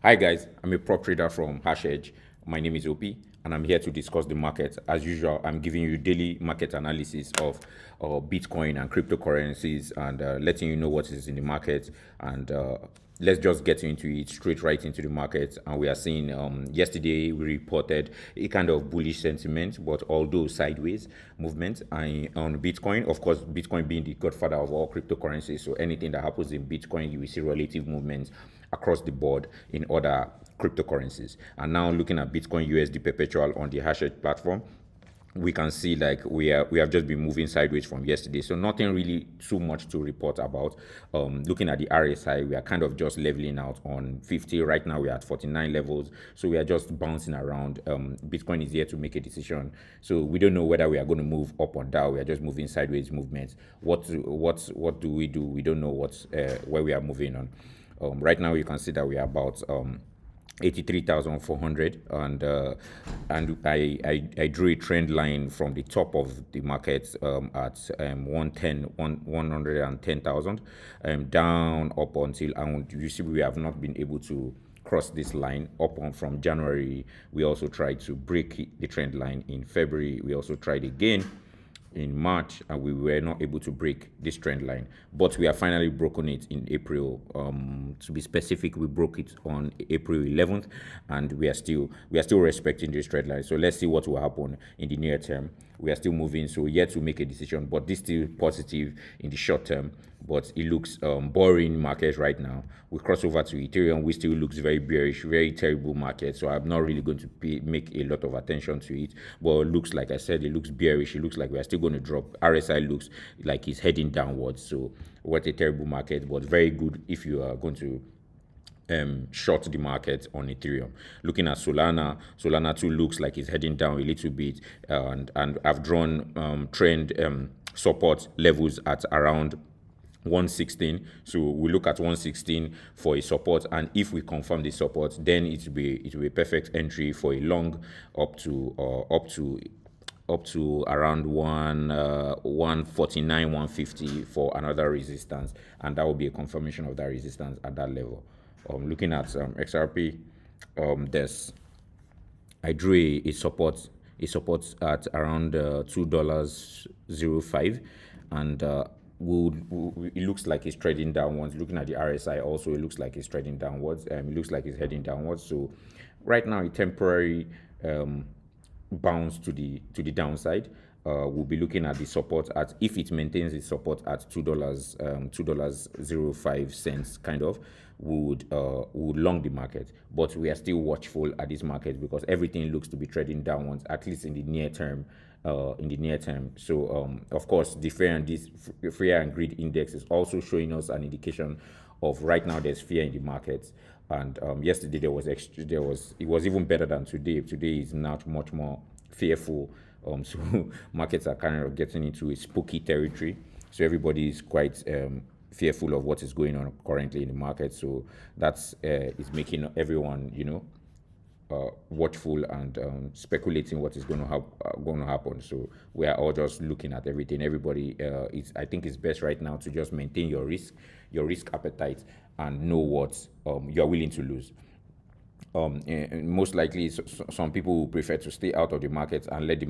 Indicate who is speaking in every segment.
Speaker 1: Hi guys, I'm a prop trader from HashEdge. My name is OP and I'm here to discuss the market. As usual, I'm giving you daily market analysis of Bitcoin and cryptocurrencies and letting you know what is in the market. And let's just get into it, straight right into the market. And we are seeing yesterday we reported a kind of bullish sentiment, but although sideways movement on Bitcoin. Of course, Bitcoin being the godfather of all cryptocurrencies. So anything that happens in Bitcoin, you will see relative movements across the board in other cryptocurrencies. And now looking at Bitcoin USD perpetual on the Hashedge platform, we can see like we have just been moving sideways from yesterday, so nothing really too much to report about. Looking at the RSI, we are kind of just leveling out on 50 right now. We are at 49 levels, so we are just bouncing around. Bitcoin is here to make a decision, so we don't know whether we are going to move up or down. We are just moving sideways movements. What do we do? We don't know where we are moving on. Right now you can see that we are about 83,400, and I drew a trend line from the top of the market at 110,000 down up until, and you see we have not been able to cross this line up on from January. We also tried to break the trend line in February. We also tried again in March, and we were not able to break this trend line, but we have finally broken it in April. To be specific, we broke it on April 11th, and we are still respecting this trend line. So let's see what will happen in the near term. We are still moving, so yet to make a decision, but this still positive in the short term. But it looks boring market right now. We cross over to Ethereum, which still looks very bearish, very terrible market. So I'm not really going to make a lot of attention to it. But it looks, like I said, it looks bearish. It looks like we are still going to drop. RSI looks like it's heading downwards. So what a terrible market, but very good if you are going to short the market on Ethereum. Looking at Solana too looks like it's heading down a little bit, and I've drawn trend support levels at around 116. So we look at 116 for a support, and if we confirm the support, then it will be a perfect entry for a long up to around 149, 150 for another resistance, and that will be a confirmation of that resistance at that level. Looking at XRP, there's I drew a support at around $2.05, and it looks like it's trading downwards. Looking at the RSI also, it looks like it's trading downwards. It looks like it's heading downwards. So right now, a temporary bounce to the downside. We'll be looking at the support at, if it maintains its support at $2.05 kind of, would long the market. But we are still watchful at this market because everything looks to be trading downwards, at least in the near term. So of course, the fear and greed index is also showing us an indication of right now there's fear in the markets. And yesterday it was even better than today. Today is not much more fearful. So markets are kind of getting into a spooky territory. So everybody is quite fearful of what is going on currently in the market. So that's is making everyone, watchful and speculating what is going to happen. So we are all just looking at everything. Everybody, I think it's best right now to just maintain your risk appetite, and know what you are willing to lose. And most likely, some people will prefer to stay out of the market and let the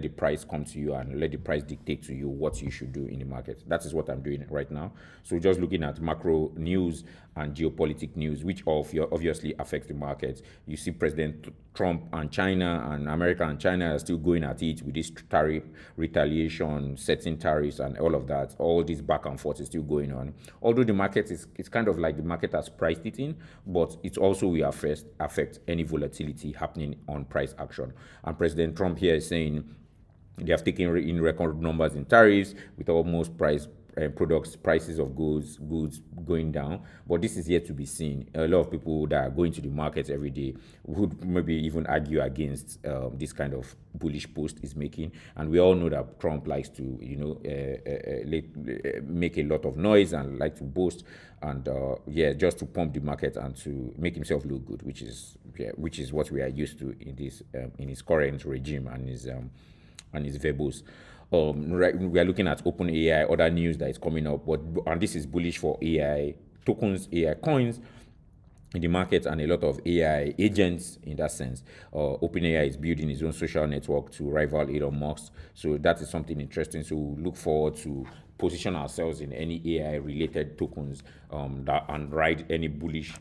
Speaker 1: price come to you, and let the price dictate to you what you should do in the market. That is what I'm doing right now. So just looking at macro news and geopolitical news, which obviously affects the market. You see President Trump and China, and America and China are still going at it with this tariff retaliation, setting tariffs and all of that. All this back and forth is still going on. Although the market it's kind of like the market has priced it in, but it also will affect any volatility happening on price action. And President Trump here is saying they have taken in record numbers in tariffs, with almost prices of goods going down. But this is yet to be seen. A lot of people that are going to the market every day would maybe even argue against this kind of bullish post is making. And we all know that Trump likes to make a lot of noise and like to boast, and just to pump the market and to make himself look good, which is what we are used to in his current regime and his verbose. Right, we are looking at OpenAI, other news that is coming up, and this is bullish for AI tokens, AI coins. in the market, and a lot of AI agents in that sense. OpenAI is building its own social network to rival Elon Musk. So that is something interesting. So we look forward to position ourselves in any AI related tokens and ride any bullish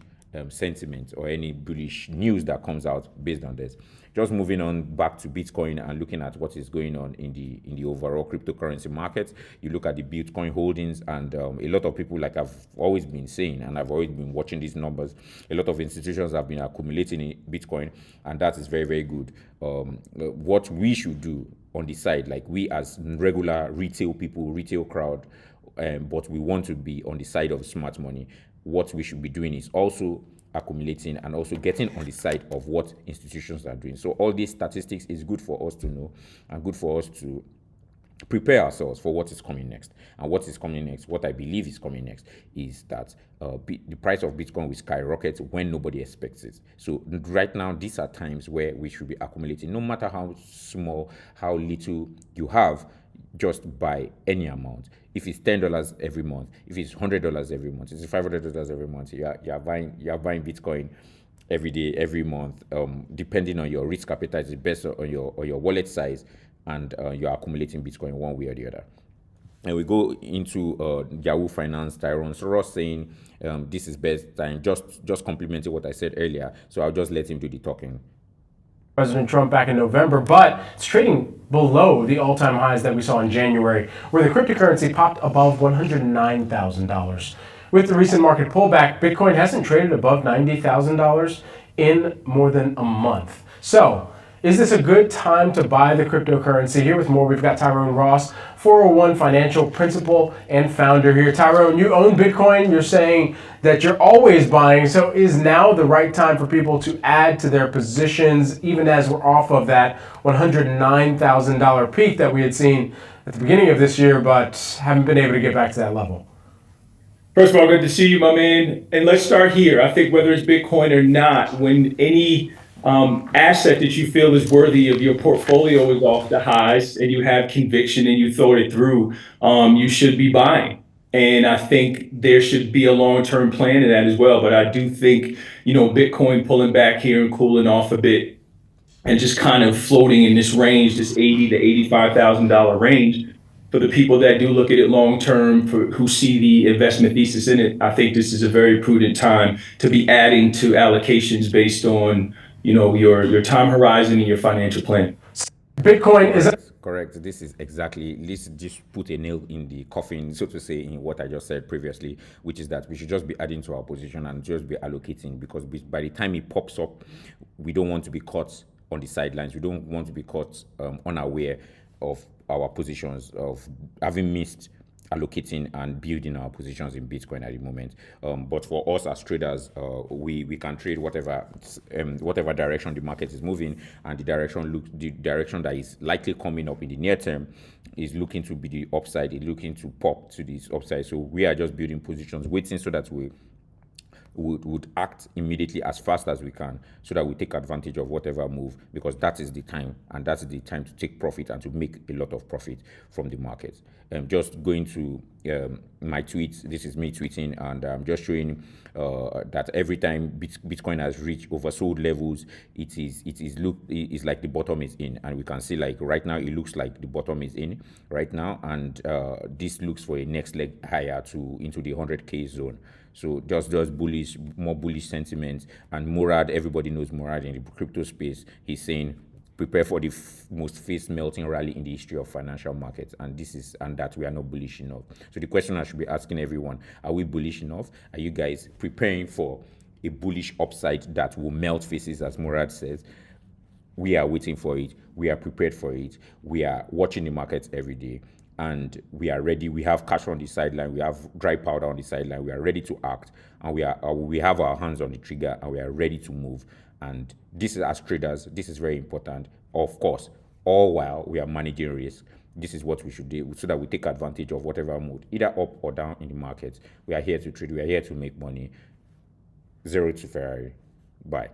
Speaker 1: sentiment or any bullish news that comes out based on this. Just moving on back to Bitcoin and looking at what is going on in the overall cryptocurrency market. You look at the Bitcoin holdings, and a lot of people, like I've always been saying, and I've always been watching these numbers, a lot of institutions have been accumulating in Bitcoin, and that is very, very good. What we should do on the side, like we as regular retail people, retail crowd, but we want to be on the side of smart money, what we should be doing is also accumulating and also getting on the side of what institutions are doing. So all these statistics is good for us to know and good for us to prepare ourselves for what is coming next. And what is coming next, what I believe is coming next, is that the price of Bitcoin will skyrocket when nobody expects it. So right now, these are times where we should be accumulating, no matter how small, how little you have, just buy any amount. If it's $10 every month, if it's $100 every month, if it's $500 every month, you're buying Bitcoin every day, every month, depending on your risk appetite, it's based on your wallet size, and you're accumulating Bitcoin one way or the other. And we go into Yahoo Finance, Tyrone Ross saying this is best time, just complimenting what I said earlier. So I'll just let him do the talking.
Speaker 2: President Trump back in November, but it's trading below the all-time highs that we saw in January, where the cryptocurrency popped above $109,000. With the recent market pullback, Bitcoin hasn't traded above $90,000 in more than a month. So, is this a good time to buy the cryptocurrency? Here with more, we've got Tyrone Ross, 401 financial principal and founder here. Tyrone, you own Bitcoin. You're saying that you're always buying. So is now the right time for people to add to their positions, even as we're off of that $109,000 peak that we had seen at the beginning of this year, but haven't been able to get back to that level?
Speaker 3: First of all, good to see you, my man. And let's start here. I think whether it's Bitcoin or not, when any asset that you feel is worthy of your portfolio is off the highs and you have conviction and you thought it through, you should be buying. And I think there should be a long-term plan to that as well. But I do think, Bitcoin pulling back here and cooling off a bit and just kind of floating in this range, this $80,000 to $85,000 range. For the people that do look at it long-term, who see the investment thesis in it, I think this is a very prudent time to be adding to allocations based on your time horizon and your financial plan.
Speaker 2: Bitcoin is
Speaker 1: correct. This is exactly, let's just put a nail in the coffin, so to say, in what I just said previously, which is that we should just be adding to our position and just be allocating, because by the time it pops up, we don't want to be caught on the sidelines. We don't want to be caught unaware of our positions, of having missed allocating and building our positions in Bitcoin at the moment. But for us as traders, we can trade whatever direction the market is moving, and the direction that is likely coming up in the near term is looking to be the upside, is looking to pop to this upside. So we are just building positions, waiting so that we would act immediately as fast as we can, so that we take advantage of whatever move, because that is the time, and that's the time to take profit and to make a lot of profit from the market. Just going to my tweets, this is me tweeting, and I'm just showing that every time Bitcoin has reached oversold levels, it is like the bottom is in, and we can see, like right now, it looks like the bottom is in right now, and this looks for a next leg higher into the 100K zone. So just bullish, more bullish sentiment. And Murad, everybody knows Murad in the crypto space. He's saying, prepare for the most face melting rally in the history of financial markets. And that we are not bullish enough. So the question I should be asking everyone, are we bullish enough? Are you guys preparing for a bullish upside that will melt faces, as Murad says? We are waiting for it. We are prepared for it. We are watching the markets every day. And we are ready. We have cash on the sideline. We have dry powder on the sideline. We are ready to act, and we have our hands on the trigger, and we are ready to move. And this is, as traders, this is very important. Of course, all while we are managing risk. This is what we should do, so that we take advantage of whatever move, either up or down in the market. We are here to trade. We are here to make money. Zero to Ferrari. Bye.